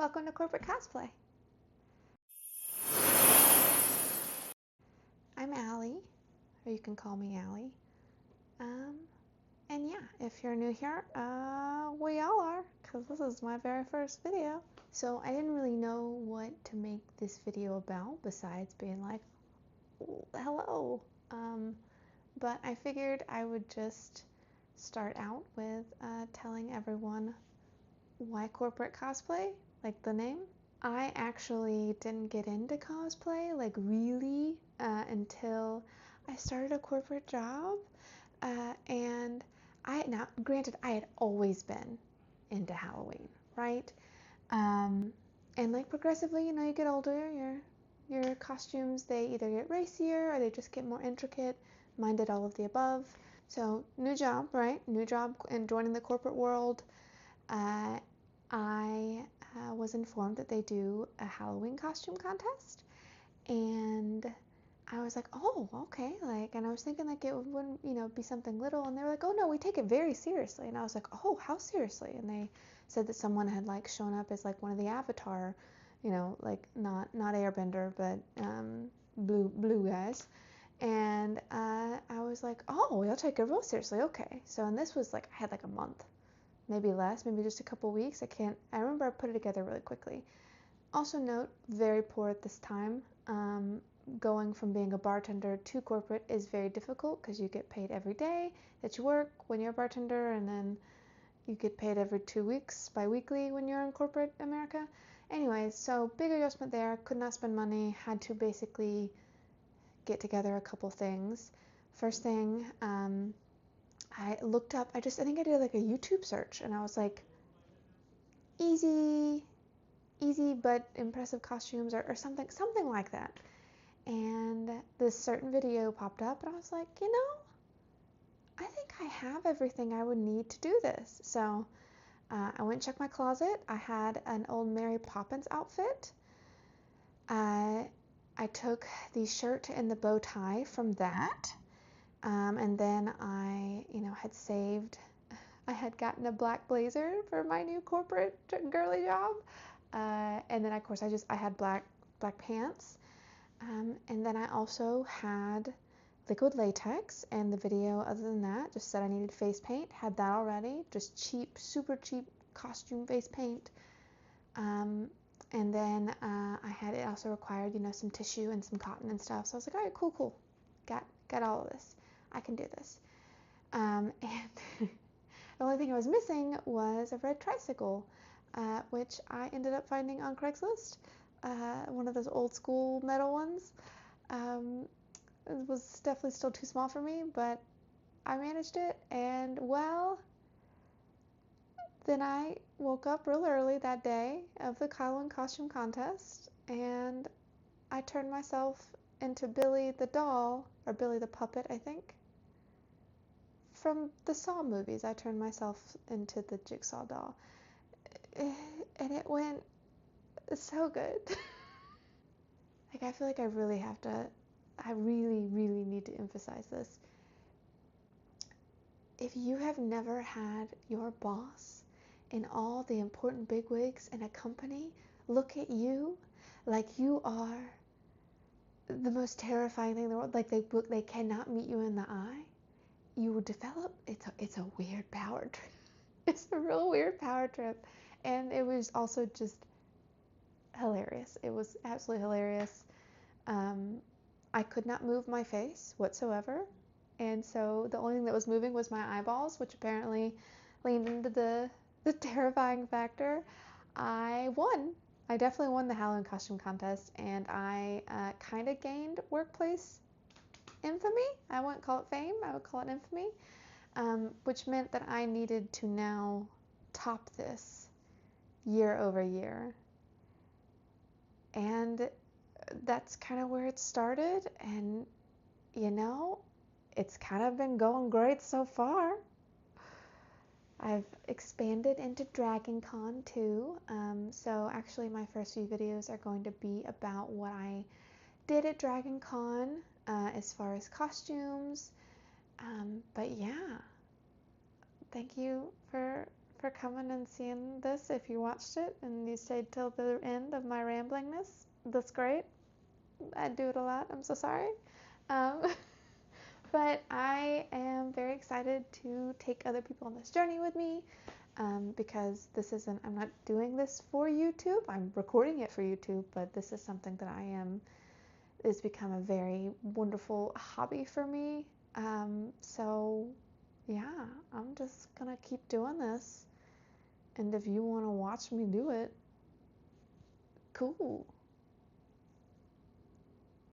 Welcome to Corporate Cosplay. I'm Allie, or you can call me Allie. And yeah, if you're new here, we all are, because this is my very first video. So I didn't really know what to make this video about besides being like, hello. But I figured I would just start out with telling everyone why corporate cosplay, like the name. I actually didn't get into cosplay, like really, until I started a corporate job. And now granted, I had always been into Halloween, right? And like progressively, you get older, your costumes, they either get racier or they just get more intricate. Mine did all of the above. So new job, right? New job and joining the corporate world. I was informed that they do a Halloween costume contest, and I was like, oh, okay, like, and I was thinking like it wouldn't, be something little, and they were like, oh no, we take it very seriously, and I was like, oh, how seriously? And they said that someone had like shown up as like one of the Avatar, like not Airbender, but blue guys, and I was like, oh, they'll take it real seriously, okay. So, and this was like I had like a month, maybe less, maybe just a couple weeks. I remember I put it together really quickly. Also note, very poor at this time. Going from being a bartender to corporate is very difficult because you get paid every day that you work when you're a bartender, and then you get paid every 2 weeks, bi-weekly when you're in corporate America. Anyways, so big adjustment there, could not spend money, had to basically get together a couple things. First thing, I looked up, I think I did like a YouTube search, and I was like, easy but impressive costumes, or something like that. And this certain video popped up, and I was like, I think I have everything I would need to do this. So I went and checked my closet. I had an old Mary Poppins outfit. I took the shirt and the bow tie from that. And then I, I had gotten a black blazer for my new corporate girly job. And then of course I had black pants. And then I also had liquid latex, and the video other than that just said I needed face paint. Had that already, just cheap, super cheap costume face paint. And then it also required, some tissue and some cotton and stuff. So I was like, all right, cool. Got all of this. I can do this. And the only thing I was missing was a red tricycle, which I ended up finding on Craigslist. One of those old school metal ones. It was definitely still too small for me, but I managed it. And well, then I woke up real early that day of the Halloween costume contest, and I turned myself into Billy the doll, or Billy the puppet, I think. From the Saw movies, I turned myself into the Jigsaw doll. And it went so good. Like, I feel like I really need to emphasize this. If you have never had your boss in all the important bigwigs in a company look at you like you are the most terrifying thing in the world, like they cannot meet you in the eye, you will develop, it's a weird power trip. It's a real weird power trip. And it was also just hilarious. It was absolutely hilarious. I could not move my face whatsoever, and so the only thing that was moving was my eyeballs, which apparently leaned into the terrifying factor. I won. I definitely won the Halloween costume contest, and I kind of gained workplace infamy. I wouldn't call it fame, I would call it infamy, which meant that I needed to now top this year over year. And that's kind of where it started, and it's kind of been going great so far. I've expanded into Dragon Con too, so actually my first few videos are going to be about what I did at Dragon Con as far as costumes, but yeah, thank you for for coming and seeing this. If you watched it and you stayed till the end of my ramblingness, that's great. I do it a lot. I'm so sorry. Um, but I am very excited to take other people on this journey with me, because I'm not doing this for YouTube. I'm recording it for YouTube, but this is something that it's become a very wonderful hobby for me. So yeah, I'm just gonna keep doing this. And if you want to watch me do it, cool.